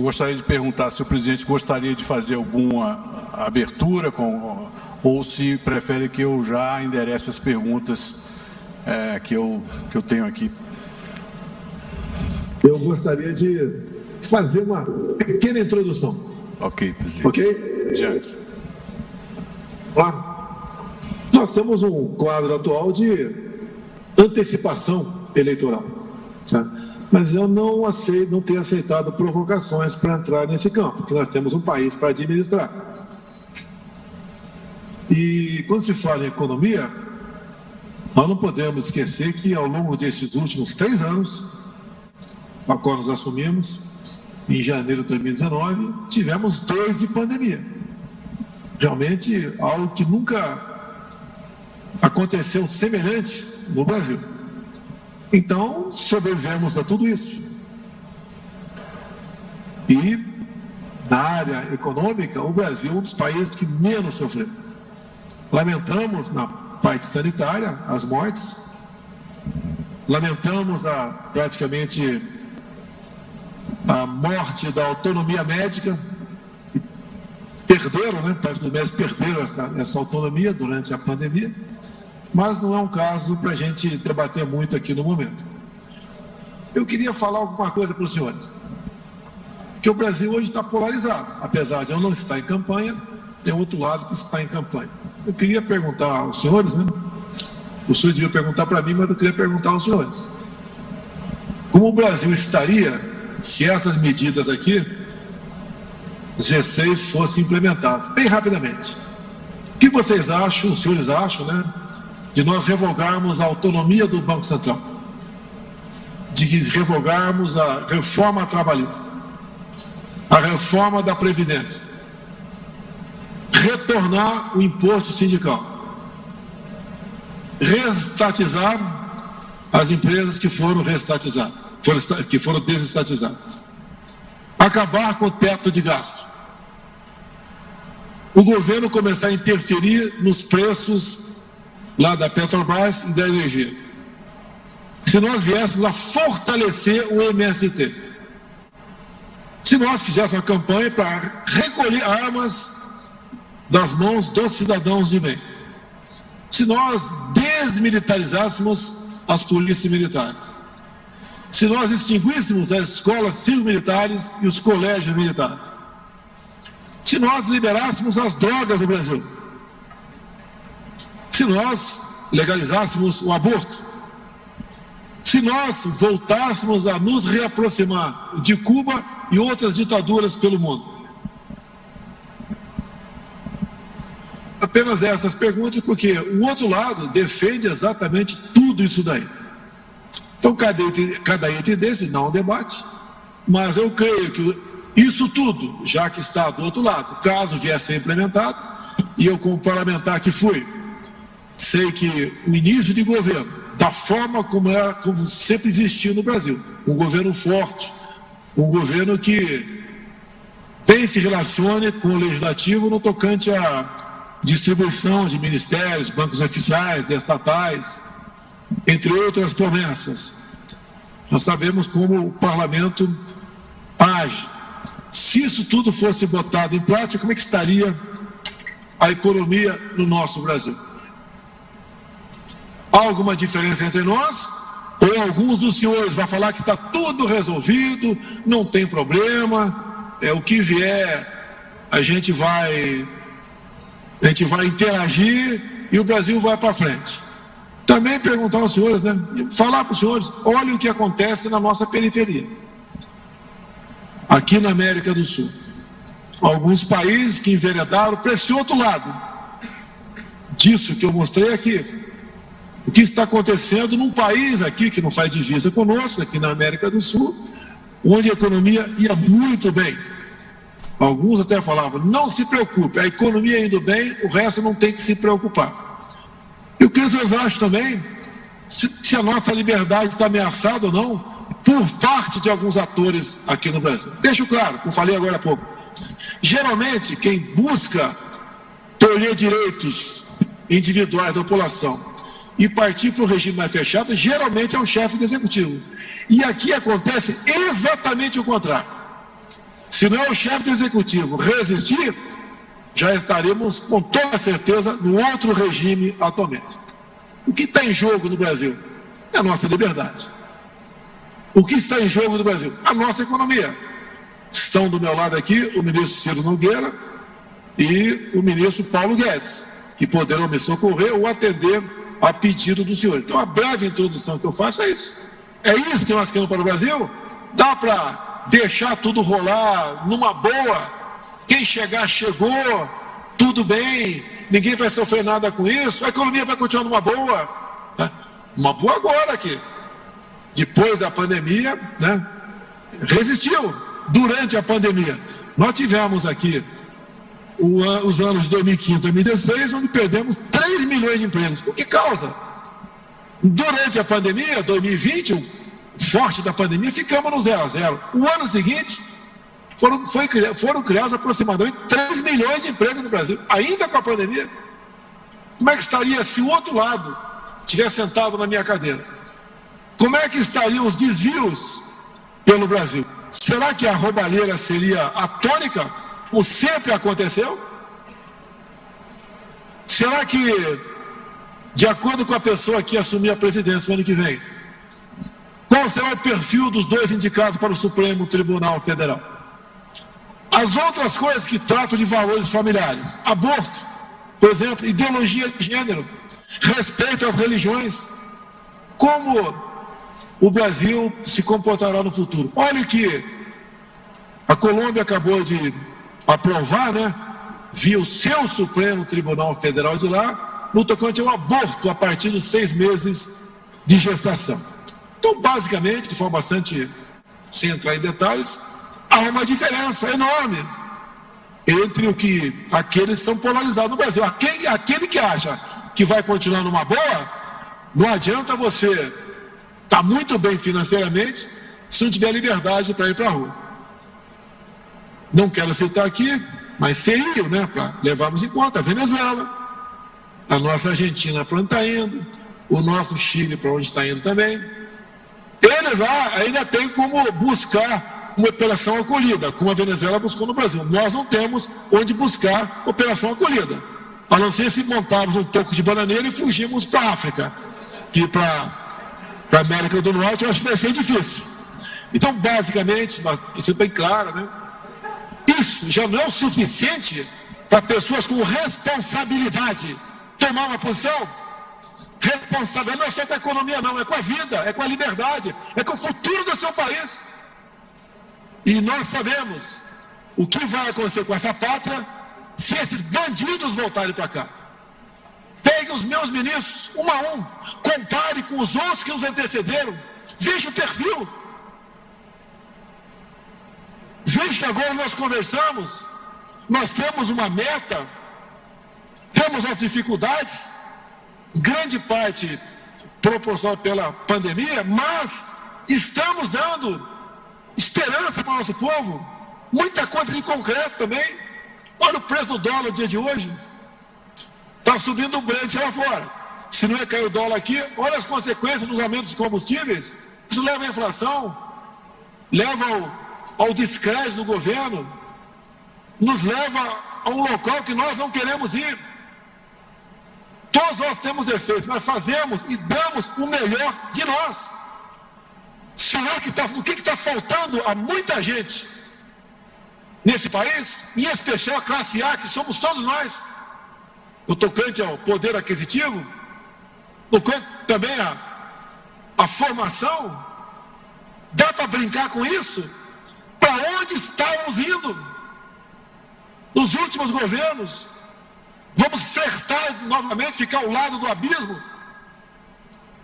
Eu gostaria de perguntar se o presidente gostaria de fazer alguma abertura ou se prefere que eu já enderece as perguntas que eu tenho aqui. Eu gostaria de fazer uma pequena introdução. Ok, presidente. Ok? Adiante. Nós temos um quadro atual de antecipação eleitoral, tá? Mas eu não tenho aceitado provocações para entrar nesse campo, porque nós temos um país para administrar. E quando se fala em economia, nós não podemos esquecer que ao longo desses últimos 3 anos, a qual nós assumimos, em janeiro de 2019, tivemos 2 de pandemia. Realmente algo que nunca aconteceu semelhante no Brasil. Então, sobrevivemos a tudo isso. E, na área econômica, o Brasil é um dos países que menos sofreu. Lamentamos, na parte sanitária, as mortes. Lamentamos praticamente a morte da autonomia médica. Perderam, né? Parece que os médicos perderam essa autonomia durante a pandemia. Mas não é um caso para a gente debater muito aqui no momento. Eu queria falar alguma coisa para os senhores. Que o Brasil hoje está polarizado. Apesar de eu não estar em campanha, tem outro lado que está em campanha. Eu queria perguntar aos senhores, né? O senhor devia perguntar para mim, mas eu queria perguntar aos senhores. Como o Brasil estaria se essas medidas aqui, 16, fossem implementadas? Bem rapidamente. O que vocês acham, os senhores acham, né? De nós revogarmos a autonomia do Banco Central, de revogarmos a reforma trabalhista, a reforma da Previdência, retornar o imposto sindical, reestatizar as empresas que foram reestatizadas, que foram desestatizadas, acabar com o teto de gasto, o governo começar a interferir nos preços lá da Petrobras e da energia. Se nós viéssemos a fortalecer o MST, se nós fizéssemos uma campanha para recolher armas das mãos dos cidadãos de bem, se nós desmilitarizássemos as polícias militares, se nós extinguíssemos as escolas civil-militares e os colégios militares, se nós liberássemos as drogas no Brasil, se nós legalizássemos o aborto, se nós voltássemos a nos reaproximar de Cuba e outras ditaduras pelo mundo. Apenas essas perguntas, porque o outro lado defende exatamente tudo isso daí. Então, cada item desse dá um debate, mas eu creio que isso tudo, já que está do outro lado, caso vier a ser implementado, e eu como parlamentar que fui, sei que o início de governo, da forma como sempre existiu no Brasil, um governo forte, um governo que bem se relacione com o legislativo no tocante à distribuição de ministérios, bancos oficiais, de estatais, entre outras promessas. Nós sabemos como o parlamento age. Se isso tudo fosse botado em prática, como é que estaria a economia no nosso Brasil? Há alguma diferença entre nós? Ou alguns dos senhores vão falar que está tudo resolvido, não tem problema, o que vier a gente vai interagir e o Brasil vai para frente. Também perguntar aos senhores, né? Falar para os senhores, olhem o que acontece na nossa periferia. Aqui na América do Sul. Alguns países que enveredaram para esse outro lado. Disso que eu mostrei aqui. O que está acontecendo num país aqui que não faz divisa conosco, aqui na América do Sul, onde a economia ia muito bem. Alguns até falavam, não se preocupe, a economia indo bem, o resto não tem que se preocupar. E o que vocês acham também, se a nossa liberdade está ameaçada ou não, por parte de alguns atores aqui no Brasil. Deixo claro, como falei agora há pouco, geralmente quem busca tolher direitos individuais da população e partir para o regime mais fechado, geralmente é o chefe do executivo. E aqui acontece exatamente o contrário. Se não é o chefe do executivo resistir, já estaremos com toda certeza no outro regime atualmente. O que está em jogo no Brasil é a nossa liberdade. O que está em jogo no Brasil? A nossa economia. Estão do meu lado aqui o ministro Ciro Nogueira e o ministro Paulo Guedes, que poderão me socorrer ou atender a pedido do senhor. Então, a breve introdução que eu faço é isso. É isso que nós queremos para o Brasil? Dá para deixar tudo rolar numa boa? Quem chegar, chegou, tudo bem, ninguém vai sofrer nada com isso, a economia vai continuar numa boa. Uma boa agora aqui. Depois da pandemia, né, resistiu. Durante a pandemia, nós tivemos aqui os anos de 2015 e 2016, onde perdemos 3 milhões de empregos. Por que causa? Durante a pandemia, 2020, o forte da pandemia, ficamos no 0 a 0. O ano seguinte, foram criados aproximadamente 3 milhões de empregos no Brasil, ainda com a pandemia. Como é que estaria se o outro lado estivesse sentado na minha cadeira? Como é que estariam os desvios pelo Brasil? Será que a roubalheira seria a tônica, como sempre aconteceu? Será que, de acordo com a pessoa que assumir a presidência no ano que vem, qual será o perfil dos dois indicados para o Supremo Tribunal Federal? As outras coisas que tratam de valores familiares, aborto, por exemplo, ideologia de gênero, respeito às religiões, como o Brasil se comportará no futuro? Olha que a Colômbia acabou de aprovar, né, via o seu Supremo Tribunal Federal de lá, no tocante ao aborto a partir dos 6 meses de gestação. Então, basicamente, de forma bastante, sem entrar em detalhes, há uma diferença enorme entre aqueles que estão polarizados no Brasil. Aquele que acha que vai continuar numa boa, não adianta você estar muito bem financeiramente se não tiver liberdade para ir para a rua. Não quero citar aqui, mas seriam, né, para levarmos em conta a Venezuela, a nossa Argentina para onde está indo, o nosso Chile para onde está indo também. Eles lá ainda têm como buscar uma operação acolhida, como a Venezuela buscou no Brasil. Nós não temos onde buscar operação acolhida, a não ser se montarmos um toco de bananeira e fugirmos para a África, que para a América do Norte eu acho que vai ser difícil. Então, basicamente, isso é bem claro, né? Isso já não é o suficiente para pessoas com responsabilidade tomar uma posição. Responsabilidade não é só com a economia, não, é com a vida, é com a liberdade, é com o futuro do seu país. E nós sabemos o que vai acontecer com essa pátria se esses bandidos voltarem para cá. Pegue os meus ministros, um a um, compare com os outros que nos antecederam, veja o perfil. Veja que agora nós conversamos, nós temos uma meta, temos as dificuldades, grande parte proporcionada pela pandemia, mas estamos dando esperança para o nosso povo, muita coisa de concreto também. Olha o preço do dólar no dia de hoje, está subindo o Brent lá fora. Se não é cair o dólar aqui, olha as consequências dos aumentos dos combustíveis. Isso leva à inflação, leva ao descrédito do governo, nos leva a um local que nós não queremos ir. Todos nós temos defeitos, mas fazemos e damos o melhor de nós. Será que o que está faltando a muita gente nesse país, em especial a classe A, que somos todos nós, no tocante ao poder aquisitivo, no tocante também a formação? Dá para brincar com isso? Para onde estávamos indo nos últimos governos? Vamos acertar novamente, ficar ao lado do abismo?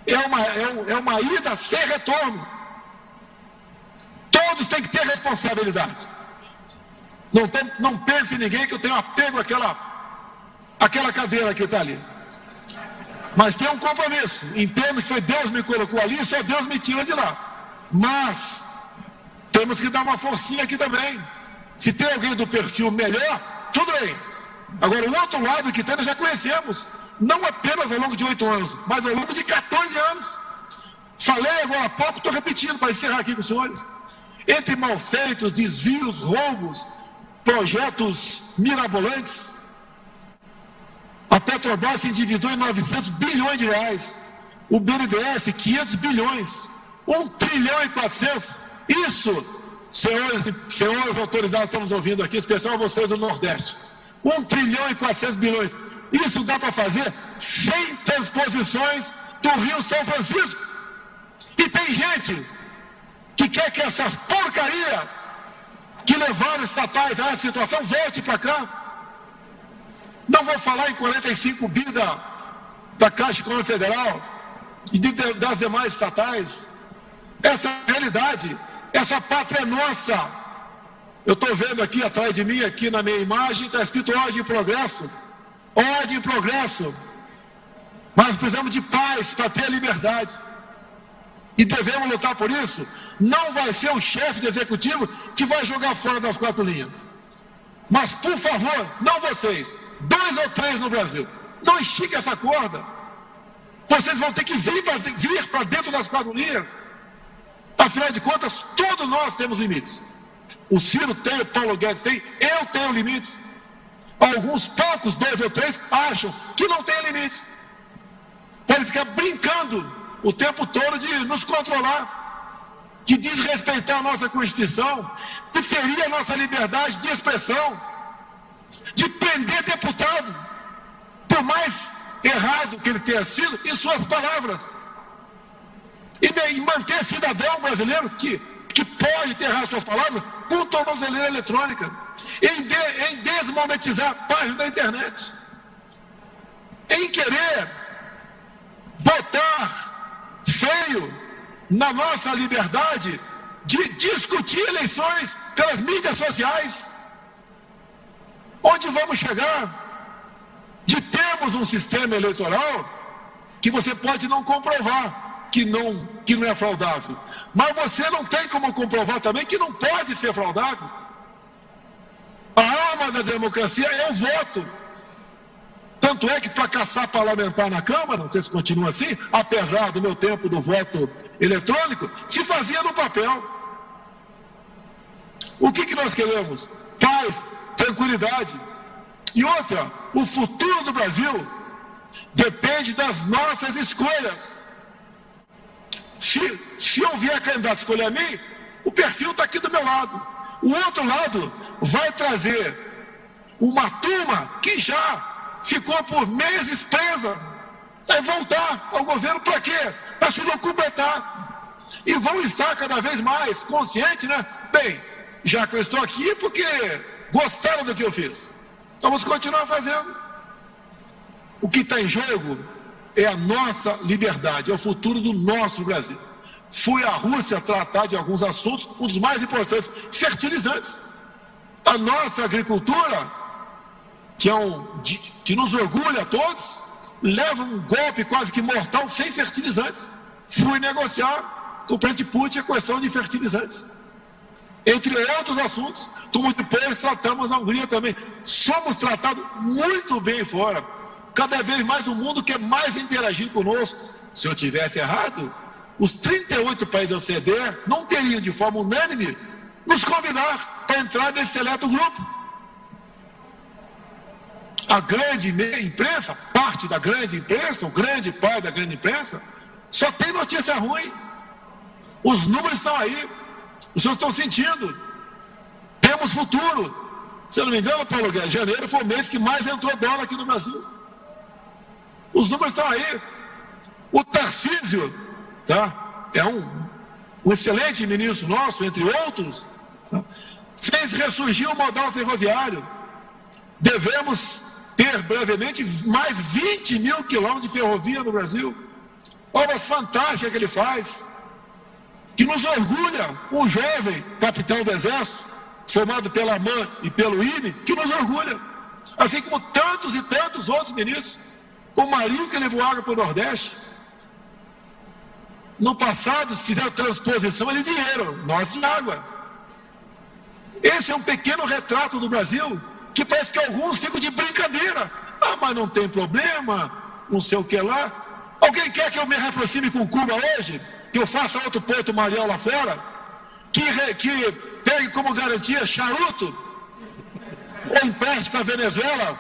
É uma ida sem retorno. Todos têm que ter responsabilidade. Não pense em ninguém que eu tenho apego àquela cadeira que está ali. Mas tem um compromisso. Entendo que foi Deus que me colocou ali, só Deus me tira de lá. Mas temos que dar uma forcinha aqui também. Se tem alguém do perfil melhor, tudo bem. Agora, o outro lado que tem, nós já conhecemos. Não apenas ao longo de 8 anos, mas ao longo de 14 anos. Falei agora há pouco, estou repetindo para encerrar aqui com os senhores. entre malfeitos, desvios, roubos, projetos mirabolantes. A Petrobras se endividou em 900 bilhões de reais. O BNDES, 500 bilhões. 1 trilhão e 400. Isso, senhores autoridades que estão nos ouvindo aqui, especial vocês do Nordeste. 1 trilhão e 400 bilhões. Isso dá para fazer 100 transposições do Rio São Francisco. E tem gente que quer que essas porcarias que levaram estatais a essa situação volte para cá. Não vou falar em 45 bi da Caixa Econômica Federal e das demais estatais. Essa realidade, essa pátria é nossa. Eu estou vendo aqui atrás de mim, aqui na minha imagem, está escrito ordem e progresso. Ordem e progresso. Mas precisamos de paz para ter a liberdade. E devemos lutar por isso. Não vai ser o chefe do executivo que vai jogar fora das 4 linhas. Mas, por favor, não vocês, 2 ou 3 no Brasil, não estique essa corda. Vocês vão ter que vir para dentro das 4 linhas. Afinal de contas, todos nós temos limites. O Ciro tem, o Paulo Guedes tem, eu tenho limites. Alguns poucos, 2 ou 3, acham que não tem limites. Podem ficar brincando o tempo todo de nos controlar, de desrespeitar a nossa Constituição, de ferir a nossa liberdade de expressão, de prender deputado, por mais errado que ele tenha sido, em suas palavras. E manter cidadão brasileiro que pode enterrar suas palavras com tornozeleira eletrônica, em desmonetizar páginas da internet, em querer botar freio na nossa liberdade de discutir eleições pelas mídias sociais. Onde vamos chegar? De termos um sistema eleitoral que você pode não comprovar que não é fraudável, mas você não tem como comprovar também que não pode ser fraudável. A alma da democracia é o voto. Tanto é que para caçar parlamentar na Câmara, não sei se continua assim, apesar do meu tempo do voto eletrônico, se fazia no papel. O que nós queremos? Paz, tranquilidade. E outra, o futuro do Brasil depende das nossas escolhas. Se eu vier candidato escolher a mim, o perfil está aqui do meu lado. O outro lado vai trazer uma turma que já ficou por meses presa. Vai voltar ao governo para quê? Para se locubetar. E vão estar cada vez mais conscientes, né? Bem, já que eu estou aqui, porque gostaram do que eu fiz. Vamos continuar fazendo. O que está em jogo é a nossa liberdade, é o futuro do nosso Brasil. Fui à Rússia tratar de alguns assuntos, um dos mais importantes, fertilizantes. A nossa agricultura, que nos orgulha a todos, leva um golpe quase que mortal sem fertilizantes. Fui negociar com o presidente Putin a questão de fertilizantes, entre outros assuntos, como depois tratamos a Hungria também. Somos tratados muito bem fora. Cada vez mais o mundo quer mais interagir conosco. Se eu tivesse errado, os 38 países da OCDE não teriam de forma unânime nos convidar para entrar nesse seleto grupo. A grande imprensa, parte da grande imprensa, o grande pai da grande imprensa, só tem notícia ruim. Os números estão aí, os senhores estão sentindo. Temos futuro. Se eu não me engano, Paulo Guedes, janeiro foi o mês que mais entrou dólar aqui no Brasil. Os números estão aí. O Tarcísio, tá? É um excelente ministro nosso, entre outros, tá? Fez ressurgir o modal ferroviário. Devemos ter brevemente mais 20 mil quilômetros de ferrovia no Brasil. Obras fantásticas que ele faz, que nos orgulha. Um jovem capitão do Exército, formado pela AMAN e pelo INE, que nos orgulha. Assim como tantos e tantos outros ministros. O Marinho, que levou água para o Nordeste. No passado, se fizeram transposição de dinheiro, nós de água. Esse é um pequeno retrato do Brasil, que parece que alguns ficam de brincadeira. Ah, mas não tem problema, não sei o que lá. Alguém quer que eu me aproxime com Cuba hoje? Que eu faça outro Porto Mariel lá fora? que tem como garantia charuto ou empréstimo para a Venezuela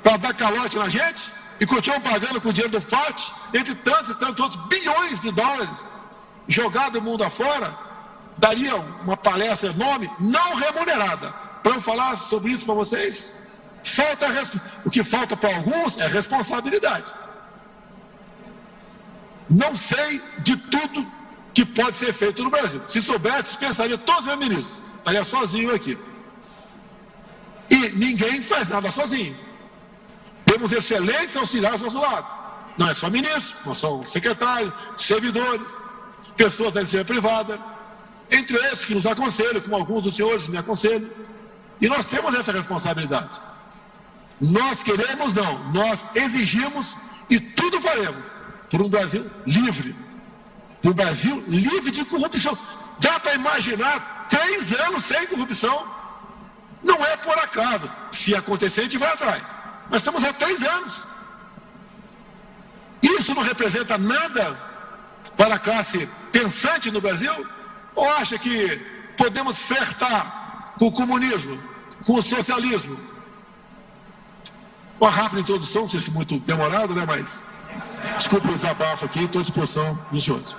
para dar calote na gente e continuam pagando com o dinheiro do FAT, entre tantos e tantos outros bilhões de dólares jogados o mundo afora, daria uma palestra enorme, não remunerada, para eu falar sobre isso para vocês. O que falta para alguns é responsabilidade. Não sei de tudo que pode ser feito no Brasil. Se soubesse, dispensaria todos os meus ministros. Estaria sozinho aqui. E ninguém faz nada sozinho. Temos excelentes auxiliares ao nosso lado. Não é só ministros, não são secretários, servidores, pessoas da iniciativa privada, entre outros que nos aconselham, como alguns dos senhores me aconselham. E nós temos essa responsabilidade. Nós queremos, não, nós exigimos e tudo faremos por um Brasil livre. Por um Brasil livre de corrupção. Dá para imaginar 3 anos sem corrupção? Não é por acaso. Se acontecer, a gente vai atrás. Mas estamos há 3 anos. Isso não representa nada para a classe pensante no Brasil? Ou acha que podemos flertar com o comunismo, com o socialismo? Uma rápida introdução, não sei se muito demorado, né? Mas desculpe o desabafo aqui, estou à disposição dos senhores.